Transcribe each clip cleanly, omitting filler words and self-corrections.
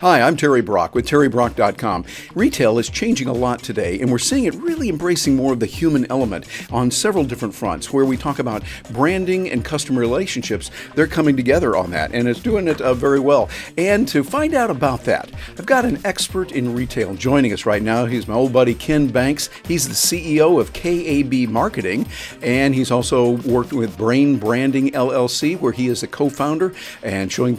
Hi, I'm Terry Brock with TerryBrock.com. Retail is changing a lot today, and we're seeing it really embracing more of the human element on several different fronts. Where we talk about branding and customer relationships, they're coming together on that, and it's doing it very well. And to find out about that, I've got an expert in retail joining us right now. He's my old buddy Ken Banks. He's the CEO of KAB Marketing, and he's also worked with Brain Branding LLC, where he is a co-founder and showing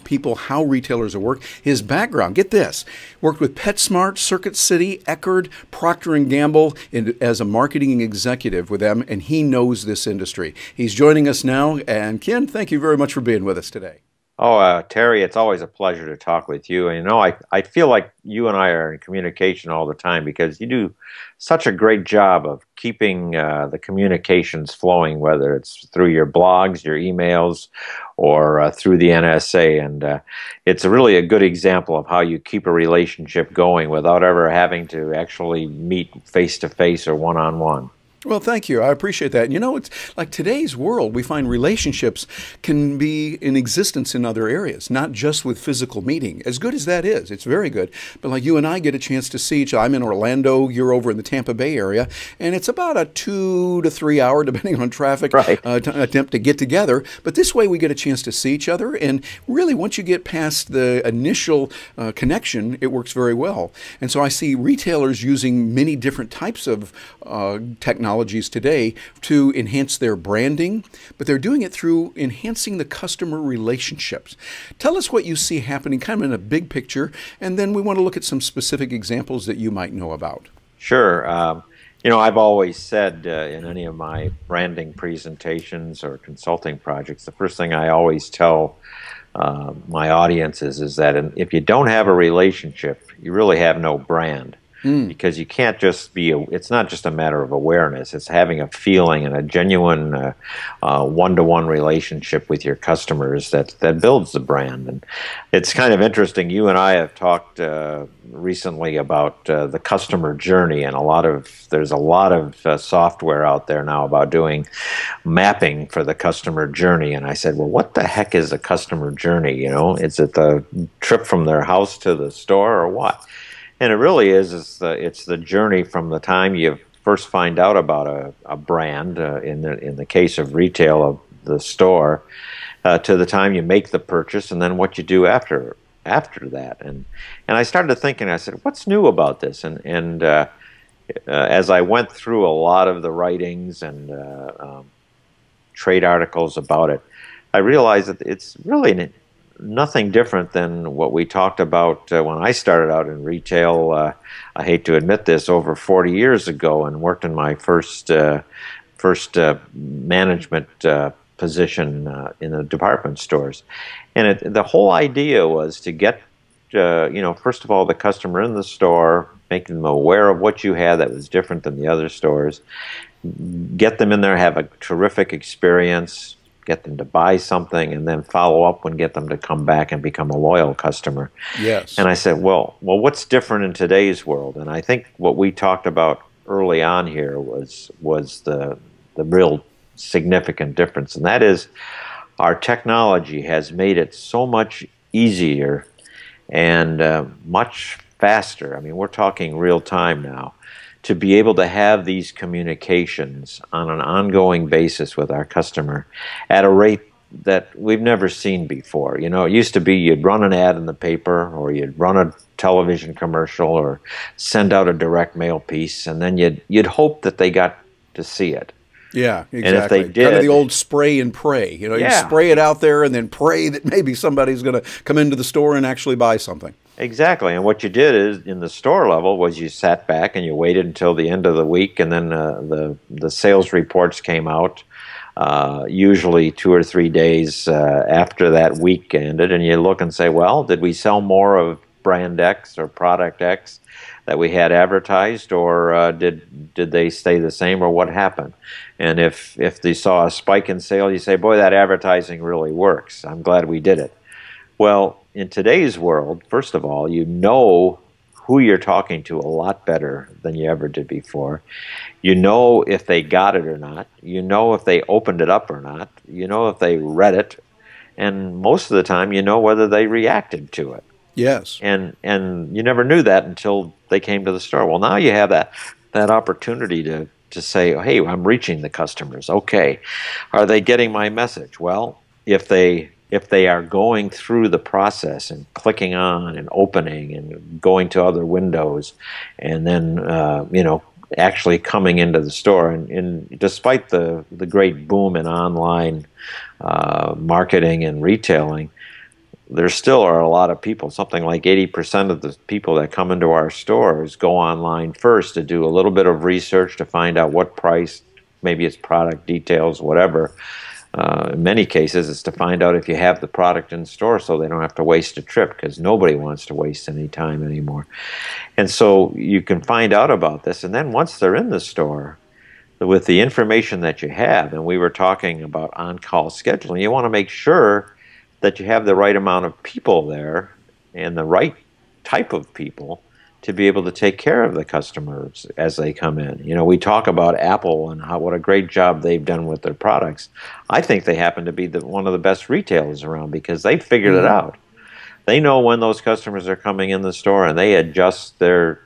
people how retailers work. His background, get this, worked with PetSmart, Circuit City, Eckerd, Procter & Gamble as a marketing executive with them, and he knows this industry. He's joining us now, and Ken, thank you very much for being with us today. Oh, Terry, it's always a pleasure to talk with you. And, I feel like you and I are in communication all the time because you do such a great job of keeping the communications flowing, whether it's through your blogs, your emails, or through the NSA. And it's really a good example of how you keep a relationship going without ever having to actually meet face-to-face or one-on-one. Well, thank you. I appreciate that. And it's like today's world, we find relationships can be in existence in other areas, not just with physical meeting. As good as that is, it's very good. But like you and I get a chance to see each other. I'm in Orlando, you're over in the Tampa Bay area, and it's about a 2 to 3 hour, depending on traffic, right. Attempt to get together. But this way we get a chance to see each other. And really, once you get past the initial connection, it works very well. And so I see retailers using many different types of technologies today to enhance their branding, but they're doing it through enhancing the customer relationships. Tell us what you see happening kind of in a big picture, and then we want to look at some specific examples that you might know about. Sure. I've always said in any of my branding presentations or consulting projects, the first thing I always tell my audiences is that if you don't have a relationship, you really have no brand. Because you can't just it's not just a matter of awareness, it's having a feeling and a genuine one-to-one relationship with your customers that builds the brand. And it's kind of interesting, you and I have talked recently about the customer journey, and there's a lot of software out there now about doing mapping for the customer journey. And I said, well, what the heck is a customer journey? Is it the trip from their house to the store or what? And it really it's the journey from the time you first find out about a brand, in the case of retail, of the store, to the time you make the purchase, and then what you do after that. And I started thinking, I said, what's new about this? And as I went through a lot of the writings and trade articles about it, I realized that it's really nothing different than what we talked about when I started out in retail. I hate to admit this, over 40 years ago, and worked in my first management position in the department stores. And the whole idea was to get, first of all, the customer in the store, make them aware of what you had that was different than the other stores, get them in there, have a terrific experience, get them to buy something, and then follow up and get them to come back and become a loyal customer. Yes. And I said, well, what's different in today's world? And I think what we talked about early on here was the real significant difference, and that is our technology has made it so much easier and much faster. I mean, we're talking real time now, to be able to have these communications on an ongoing basis with our customer at a rate that we've never seen before. It used to be you'd run an ad in the paper, or you'd run a television commercial, or send out a direct mail piece, and then you'd hope that they got to see it. Yeah, exactly. And if they did, kind of the old spray and pray. You spray it out there and then pray that maybe somebody's going to come into the store and actually buy something. Exactly. And what you did is, in the store level, was you sat back and you waited until the end of the week, and then the sales reports came out, usually 2 or 3 days after that week ended, and you look and say, well, did we sell more of brand X or product X that we had advertised, or did they stay the same, or what happened? And if they saw a spike in sales, you say, boy, that advertising really works. I'm glad we did it. Well, in today's world, first of all, you know who you're talking to a lot better than you ever did before. You know if they got it or not. You know if they opened it up or not. You know if they read it. And most of the time, you know whether they reacted to it. Yes. And you never knew that until they came to the store. Well, now you have that opportunity to say, hey, I'm reaching the customers. Okay, are they getting my message? Well, if they are going through the process and clicking on and opening and going to other windows, and then actually coming into the store, and despite the great boom in online marketing and retailing, there still are a lot of people. Something like 80% of the people that come into our stores go online first to do a little bit of research to find out what price, maybe it's product details, whatever. In many cases, it's to find out if you have the product in store so they don't have to waste a trip, because nobody wants to waste any time anymore. And so you can find out about this, and then once they're in the store, with the information that you have, and we were talking about on-call scheduling, you want to make sure that you have the right amount of people there and the right type of people to be able to take care of the customers as they come in. We talk about Apple and what a great job they've done with their products. I think they happen to be one of the best retailers around, because they figured it out. They know when those customers are coming in the store, and they adjust their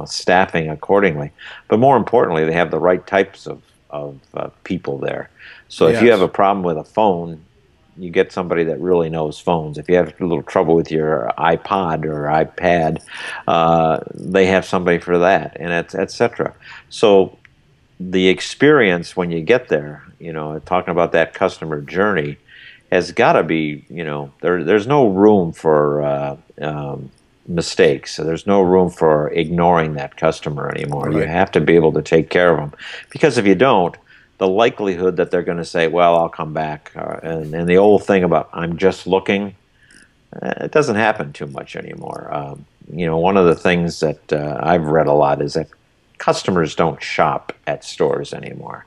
staffing accordingly. But more importantly, they have the right types of people there. So if you have a problem with a phone, you get somebody that really knows phones. If you have a little trouble with your iPod or iPad, they have somebody for that, and et cetera. So the experience when you get there, talking about that customer journey, has got to be, there's no room for mistakes. So there's no room for ignoring that customer anymore. You have to be able to take care of them, because if you don't, the likelihood that they're going to say, well, I'll come back, and the old thing about I'm just looking, it doesn't happen too much anymore. One of the things that I've read a lot is that customers don't shop at stores anymore.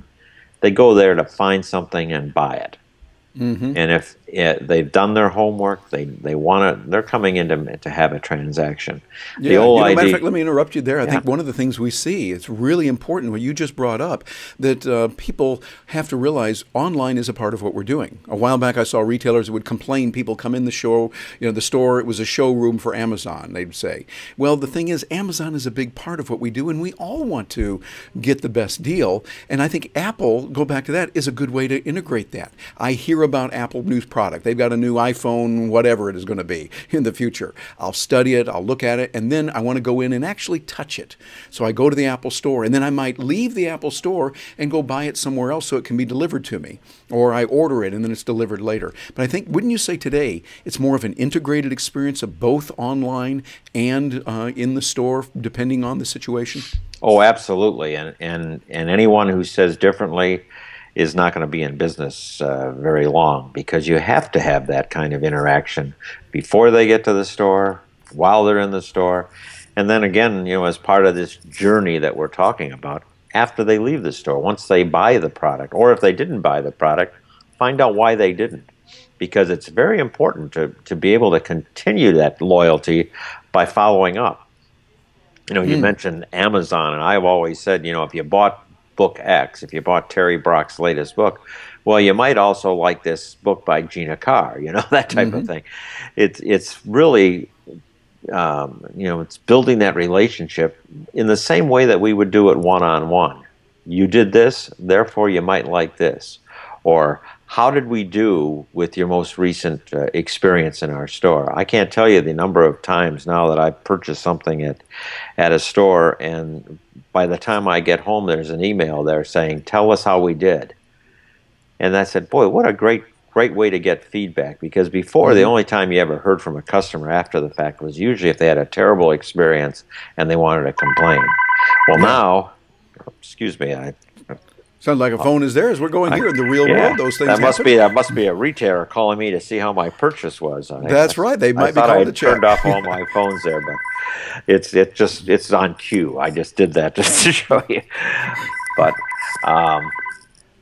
They go there to find something and buy it. Mm-hmm. And if they've done their homework, they're coming in to have a transaction. Yeah, matter of fact, let me interrupt you there. I think one of the things we see, it's really important what you just brought up, that people have to realize online is a part of what we're doing. A while back, I saw retailers that would complain people come in the store, it was a showroom for Amazon, they'd say. Well, the thing is, Amazon is a big part of what we do, and we all want to get the best deal. And I think Apple, go back to that, is a good way to integrate that. I hear about Apple new product. They've got a new iPhone, whatever it is going to be in the future. I'll study it, I'll look at it, and then I want to go in and actually touch it. So I go to the Apple store, and then I might leave the Apple store and go buy it somewhere else so it can be delivered to me. Or I order it and then it's delivered later. But I think, wouldn't you say today it's more of an integrated experience of both online and in the store, depending on the situation? Oh, absolutely. And anyone who says differently is not going to be in business very long, because you have to have that kind of interaction before they get to the store, while they're in the store, and then again, as part of this journey that we're talking about, after they leave the store, once they buy the product, or if they didn't buy the product, find out why they didn't, because it's very important to be able to continue that loyalty by following up. You mentioned Amazon, and I've always said, if you bought book X, if you bought Terry Brock's latest book, well, you might also like this book by Gina Carr, that type of thing. It's really, it's building that relationship in the same way that we would do it one-on-one. You did this, therefore you might like this. Or how did we do with your most recent experience in our store? I can't tell you the number of times now that I've purchased something at a store, and by the time I get home, there's an email there saying, tell us how we did. And I said, boy, what a great way to get feedback, because before, the only time you ever heard from a customer after the fact was usually if they had a terrible experience and they wanted to complain. Well, now, excuse me, sounds like a phone is theirs. We're going here in the real world. Those things that must be a retailer calling me to see how my purchase was. That's right. They might be calling to check. I turned off all my phones there, but it's on cue. I just did that just to show you. But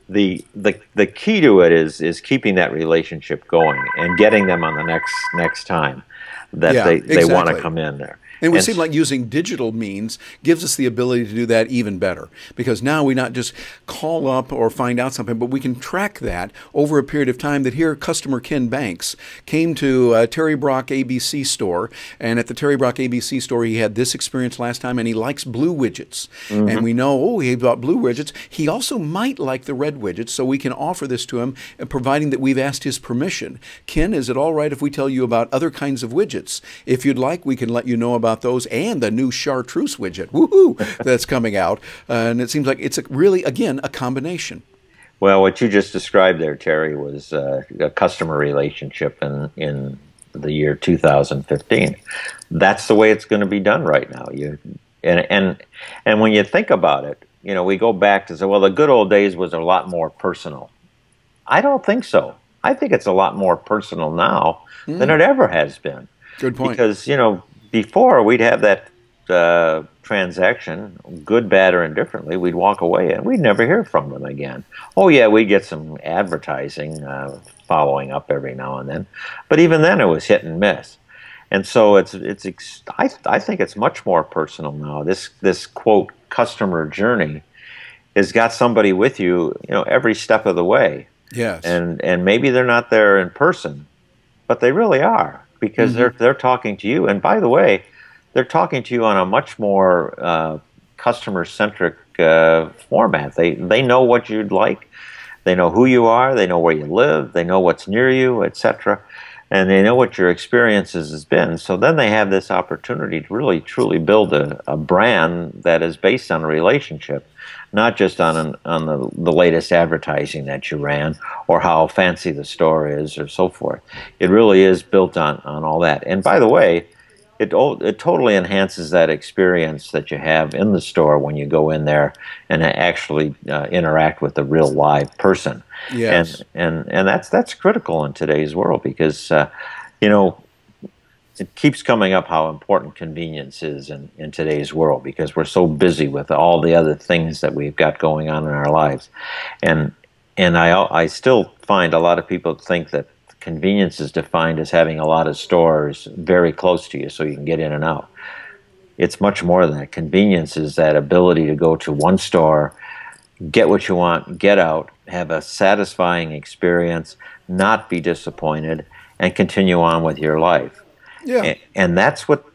the key to it is keeping that relationship going and getting them on the next time that they want to come in there. And it would And seem like using digital means gives us the ability to do that even better, because now we not just call up or find out something, but we can track that over a period of time. That here, customer Ken Banks came to Terry Brock ABC store, and at the Terry Brock ABC store, he had this experience last time, and he likes blue widgets. And we know, oh, he bought blue widgets. He also might like the red widgets, so we can offer this to him, providing that we've asked his permission. Ken, is it all right if we tell you about other kinds of widgets? If you'd like, we can let you know about those and the new chartreuse widget, woohoo, that's coming out. And it seems like it's really, again, a combination. well, what you just described there, Terry, was a customer relationship in the year 2015. That's the way it's going to be done right now. And when you think about it, you know, we go back to say, well, the good old days was a lot more personal. I don't think so. I think it's a lot more personal now than it ever has been. Good point. Because, you know, before we'd have that transaction, good, bad, or indifferently, we'd walk away and we'd never hear from them again. Oh, yeah, we'd get some advertising following up every now and then. But even then, it was hit and miss. And so I think it's much more personal now. This quote customer journey has got somebody with you, you know, every step of the way. Yes. And maybe they're not there in person, but they really are, because they're talking to you. And by the way, they're talking to you on a much more customer centric format. They know what you'd like. They know who you are. They know where you live. They know what's near you, etc. And they know what your experiences has been. So then they have this opportunity to really, truly build a brand that is based on a relationship, not just on the latest advertising that you ran or how fancy the store is or so forth. It really is built on all that. And by the way, it totally enhances that experience that you have in the store when you go in there and actually interact with a real live person. Yes. And that's critical in today's world, because you know, it keeps coming up how important convenience is in today's world, because we're so busy with all the other things that we've got going on in our lives. And I still find a lot of people think that convenience is defined as having a lot of stores very close to you so you can get in and out. It's much more than that. Convenience is that ability to go to one store, get what you want, get out, have a satisfying experience, not be disappointed, and continue on with your life. Yeah. And that's what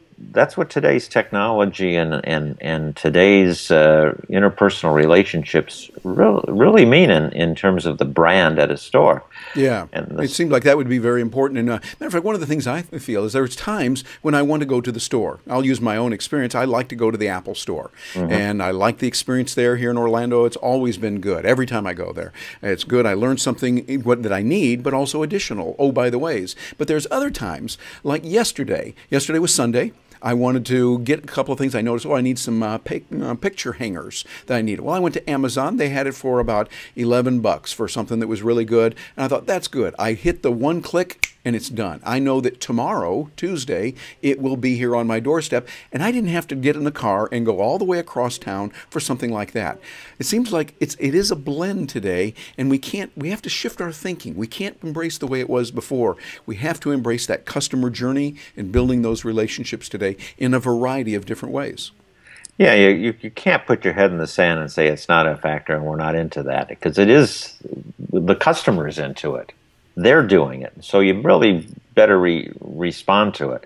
today's technology and today's interpersonal relationships really mean in terms of the brand at a store. Yeah, it seemed like that would be very important. And matter of fact, one of the things I feel is there's times when I want to go to the store. I'll use my own experience. I like to go to the Apple store, and I like the experience there here in Orlando. It's always been good. Every time I go there, it's good. I learn something that I need, but also additional. Oh, by the ways. But there's other times, like yesterday. Yesterday was Sunday. I wanted to get a couple of things. I noticed, I need some picture hangers that I needed. Well, I went to Amazon. They had it for about $11 for something that was really good. And I thought, that's good. I hit the one click and it's done. I know that tomorrow, Tuesday, it will be here on my doorstep. And I didn't have to get in the car and go all the way across town for something like that. It seems like it is a blend today, and we have to shift our thinking. We can't embrace the way it was before. We have to embrace that customer journey and building those relationships today in a variety of different ways. Yeah, you can't put your head in the sand and say it's not a factor and we're not into that, because it is. The customer's into it. They're doing it. So you really better respond to it.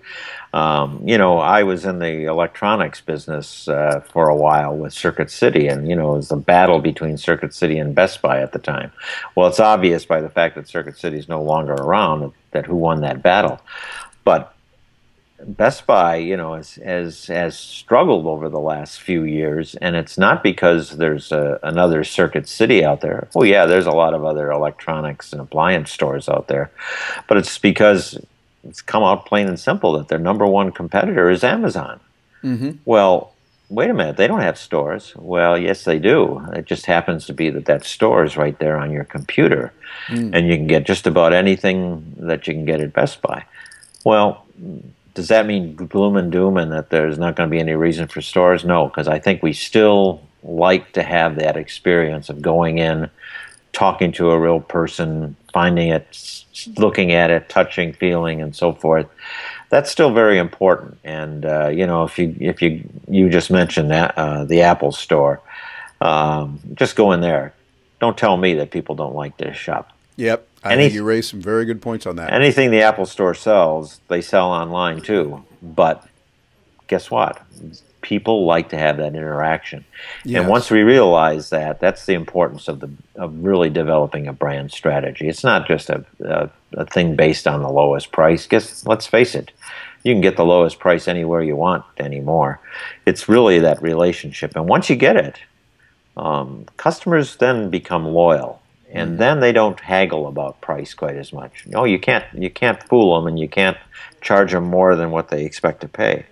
You know, I was in the electronics business for a while with Circuit City, and, you know, it was a battle between Circuit City and Best Buy at the time. Well, it's obvious by the fact that Circuit City is no longer around that who won that battle. But Best Buy, you know, has struggled over the last few years, and it's not because there's another Circuit City out there. Oh yeah, there's a lot of other electronics and appliance stores out there, but it's because it's come out plain and simple that their number one competitor is Amazon. Well, wait a minute, they don't have stores. Well, yes, they do. It just happens to be that store is right there on your computer, and you can get just about anything that you can get at Best Buy. Well, does that mean gloom and doom and that there's not going to be any reason for stores? No, because I think we still like to have that experience of going in, talking to a real person, finding it, looking at it, touching, feeling, and so forth. That's still very important. And you know, if you just mentioned that the Apple Store, just go in there. Don't tell me that people don't like to shop. Yep. I think you raised some very good points on that. Anything the Apple Store sells, they sell online too. But guess what? People like to have that interaction. Yes. And once we realize that, that's the importance of really developing a brand strategy. It's not just a thing based on the lowest price. Let's face it, you can get the lowest price anywhere you want anymore. It's really that relationship. And once you get it, customers then become loyal. And then they don't haggle about price quite as much. No, you can't fool them, and you can't charge them more than what they expect to pay.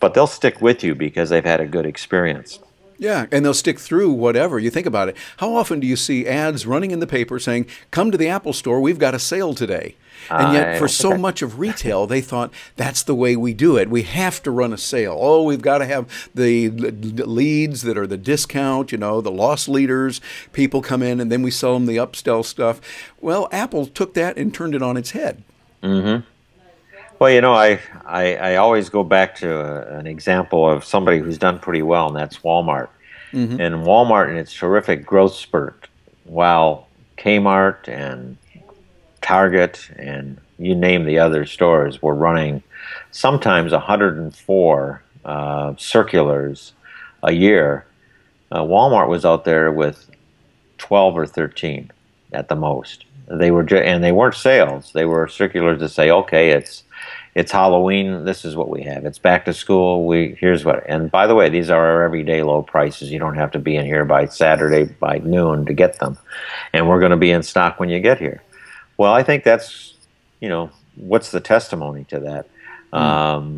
But they'll stick with you because they've had a good experience. Yeah, and they'll stick through whatever. You think about it. How often do you see ads running in the paper saying, "Come to the Apple Store, we've got a sale today"? And yet for so much of retail, they thought that's the way we do it. We have to run a sale. Oh, we've got to have the leads that are the discount, you know, the loss leaders. People come in and then we sell them the upsell stuff. Well, Apple took that and turned it on its head. Mm-hmm. Well, you know, I always go back to an example of somebody who's done pretty well, and that's Walmart. And Walmart in its terrific growth spurt, while Kmart and Target and you name the other stores were running sometimes 104 circulars a year, Walmart was out there with 12 or 13 at the most. They were and they weren't sales. They were circulars to say, okay, it's Halloween. This is what we have. It's back to school. Here's what. And by the way, these are our everyday low prices. You don't have to be in here by Saturday by noon to get them. And we're going to be in stock when you get here. Well, I think that's, you know, what's the testimony to that?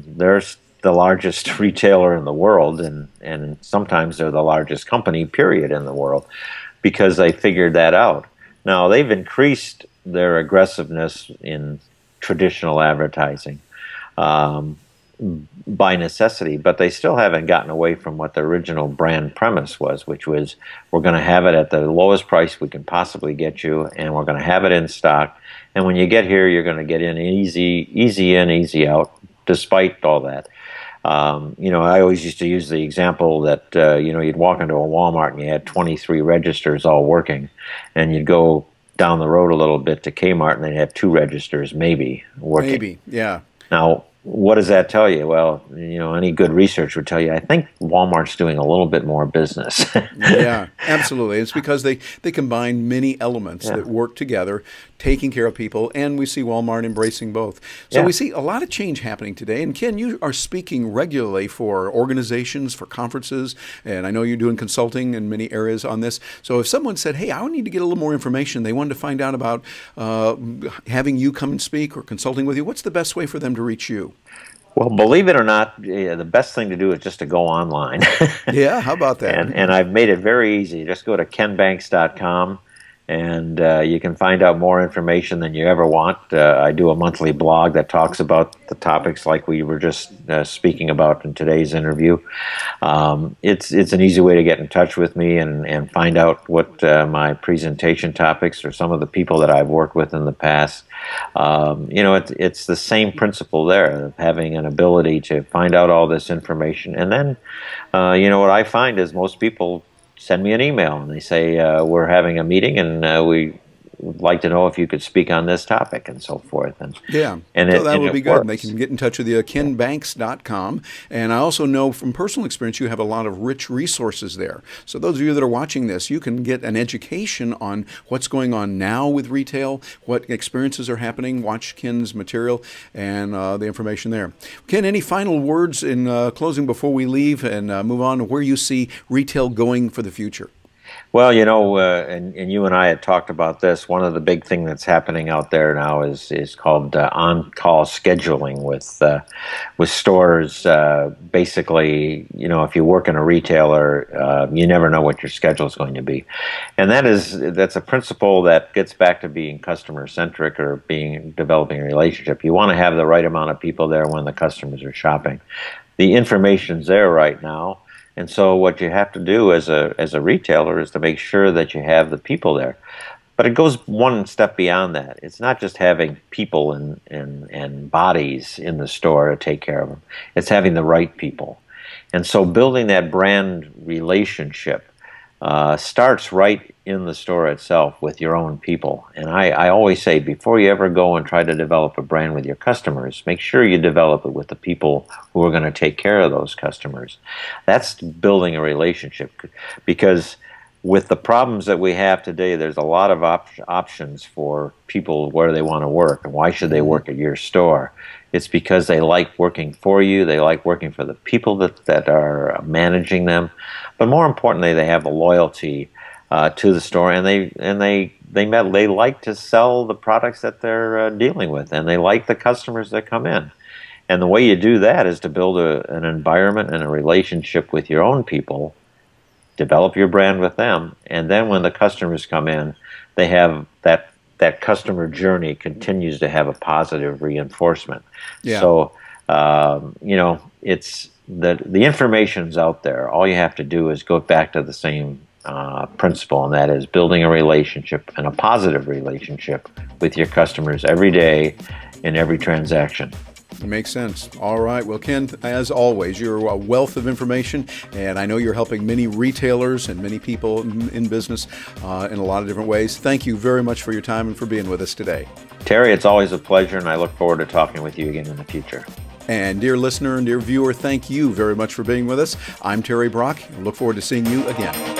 There's the largest retailer in the world, and sometimes they're the largest company, period, in the world, because they figured that out. Now, they've increased their aggressiveness in traditional advertising by necessity, but they still haven't gotten away from what the original brand premise was, which was we're going to have it at the lowest price we can possibly get you, and we're going to have it in stock. And when you get here, you're going to get in easy in, easy out, despite all that. You know, I always used to use the example that, you know, you'd walk into a Walmart and you had 23 registers all working, and you'd go down the road a little bit to Kmart and they'd have 2 registers maybe working. Maybe, yeah. Now, what does that tell you? Well, you know, any good research would tell you, I think Walmart's doing a little bit more business. Yeah, absolutely. It's because they combine many elements that work together, taking care of people, and we see Walmart embracing both. So we see a lot of change happening today. And Ken, you are speaking regularly for organizations, for conferences, and I know you're doing consulting in many areas on this. So if someone said, hey, I need to get a little more information, they wanted to find out about having you come and speak or consulting with you, what's the best way for them to reach you? Well, believe it or not, the best thing to do is just to go online. Yeah, how about that? And I've made it very easy. Just go to kenbanks.com, and you can find out more information than you ever want. I do a monthly blog that talks about the topics like we were just speaking about in today's interview. It's an easy way to get in touch with me and find out what my presentation topics or some of the people that I've worked with in the past. You know, it's the same principle there of having an ability to find out all this information. And then, you know, what I find is most people send me an email and they say, we're having a meeting and we would like to know if you could speak on this topic and so forth. And yeah, and so that would be good. Works. And they can get in touch with you at kenbanks.com. And I also know from personal experience you have a lot of rich resources there. So those of you that are watching this, you can get an education on what's going on now with retail, what experiences are happening, watch Ken's material and the information there. Ken, any final words in closing before we leave and move on to where you see retail going for the future? Well, you know, and you and I had talked about this. One of the big things that's happening out there now is called on-call scheduling with stores. Basically, you know, if you work in a retailer, you never know what your schedule is going to be, and that's a principle that gets back to being customer-centric or developing a relationship. You want to have the right amount of people there when the customers are shopping. The information's there right now. And so what you have to do as a retailer is to make sure that you have the people there. But it goes one step beyond that. It's not just having people and bodies in the store to take care of them. It's having the right people. And so building that brand relationship starts right in the store itself with your own people. And I always say, before you ever go and try to develop a brand with your customers, make sure you develop it with the people who are going to take care of those customers. That's building a relationship, because with the problems that we have today, there's a lot of options for people where they want to work. And why should they work at your store? It's because they like working for you, they like working for the people that are managing them, but more importantly, they have a loyalty to the store, and they like to sell the products that they're dealing with, and they like the customers that come in. And the way you do that is to build an environment and a relationship with your own people, develop your brand with them, and then when the customers come in, they have that customer journey continues to have a positive reinforcement. Yeah. So, you know, it's the information's out there. All you have to do is go back to the same principle, and that is building a relationship, and a positive relationship with your customers every day in every transaction. It makes sense. All right. Well, Ken, as always, you're a wealth of information, and I know you're helping many retailers and many people in business in a lot of different ways. Thank you very much for your time and for being with us today. Terry, it's always a pleasure, and I look forward to talking with you again in the future. And dear listener and dear viewer, thank you very much for being with us. I'm Terry Brock, and look forward to seeing you again.